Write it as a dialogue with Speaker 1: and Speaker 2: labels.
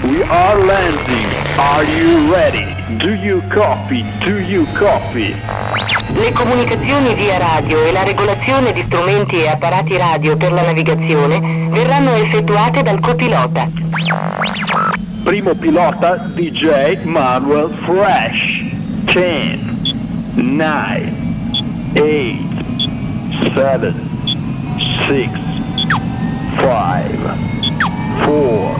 Speaker 1: We are landing. Are you ready? Do you copy? Do you copy?
Speaker 2: Le comunicazioni via radio e la regolazione di strumenti e apparati radio per la navigazione verranno effettuate dal copilota.
Speaker 1: Primo pilota DJ Manuel Fresh. 10, 9, 8, 7, 6, 5, 4,